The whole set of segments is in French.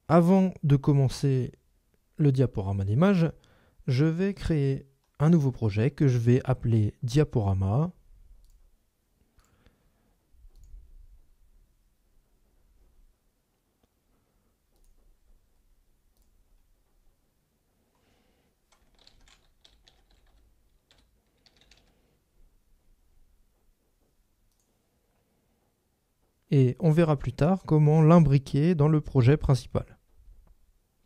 avant de commencer le diaporama d'image, je vais créer un nouveau projet que je vais appeler diaporama. Et on verra plus tard comment l'imbriquer dans le projet principal.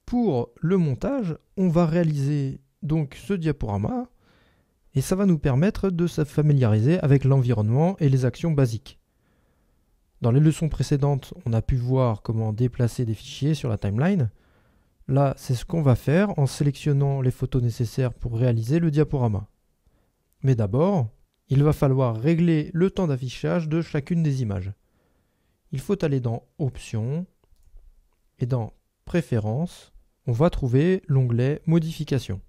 Pour le montage, on va réaliser donc ce diaporama et ça va nous permettre de se familiariser avec l'environnement et les actions basiques. Dans les leçons précédentes, on a pu voir comment déplacer des fichiers sur la timeline. Là, c'est ce qu'on va faire en sélectionnant les photos nécessaires pour réaliser le diaporama. Mais d'abord, il va falloir régler le temps d'affichage de chacune des images. Il faut aller dans Options et dans Préférences, on va trouver l'onglet Modifications.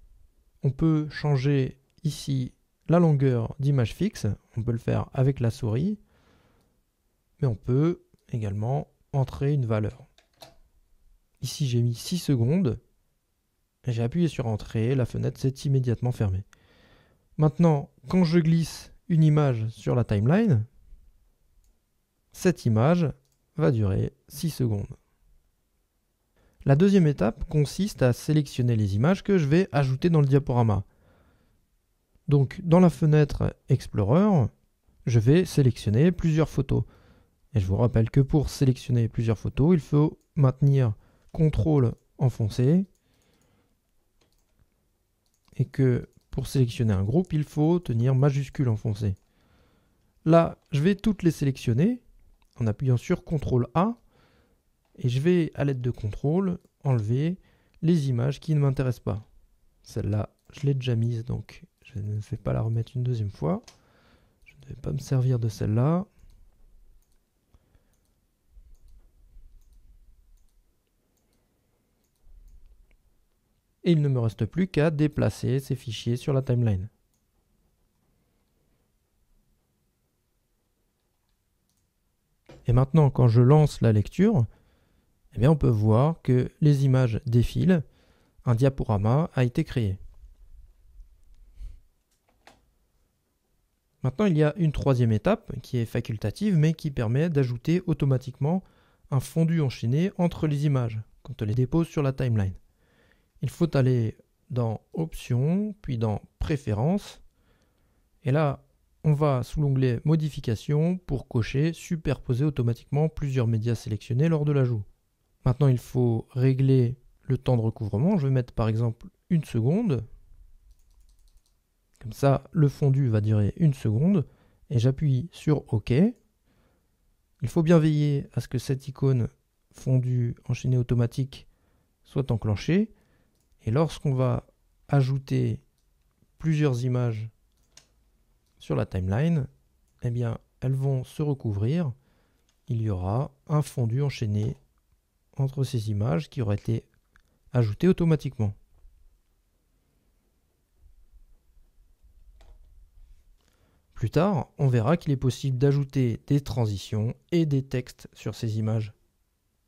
On peut changer ici la longueur d'image fixe, on peut le faire avec la souris, mais on peut également entrer une valeur. Ici j'ai mis 6 secondes, et j'ai appuyé sur Entrée, la fenêtre s'est immédiatement fermée. Maintenant, quand je glisse une image sur la timeline, cette image va durer 6 secondes. La deuxième étape consiste à sélectionner les images que je vais ajouter dans le diaporama. Donc dans la fenêtre Explorer, je vais sélectionner plusieurs photos. Et je vous rappelle que pour sélectionner plusieurs photos, il faut maintenir CTRL enfoncé. Et que pour sélectionner un groupe, il faut tenir majuscule enfoncé. Là, je vais toutes les sélectionner en appuyant sur CTRL A. Et je vais, à l'aide de CTRL, enlever les images qui ne m'intéressent pas. Celle-là, je l'ai déjà mise, donc je ne vais pas la remettre une deuxième fois. Je ne vais pas me servir de celle-là. Et il ne me reste plus qu'à déplacer ces fichiers sur la timeline. Et maintenant, quand je lance la lecture, eh bien, on peut voir que les images défilent. Un diaporama a été créé. Maintenant, il y a une troisième étape qui est facultative, mais qui permet d'ajouter automatiquement un fondu enchaîné entre les images quand on les dépose sur la timeline. Il faut aller dans Options, puis dans Préférences. Et là, on va sous l'onglet Modifications pour cocher Superposer automatiquement plusieurs médias sélectionnés lors de l'ajout. Maintenant, il faut régler le temps de recouvrement. Je vais mettre par exemple 1 seconde. Comme ça, le fondu va durer 1 seconde. Et j'appuie sur OK. Il faut bien veiller à ce que cette icône fondu enchaîné automatique soit enclenchée. Et lorsqu'on va ajouter plusieurs images sur la timeline, eh bien, elles vont se recouvrir. Il y aura un fondu enchaîné entre ces images qui auraient été ajoutées automatiquement. Plus tard, on verra qu'il est possible d'ajouter des transitions et des textes sur ces images.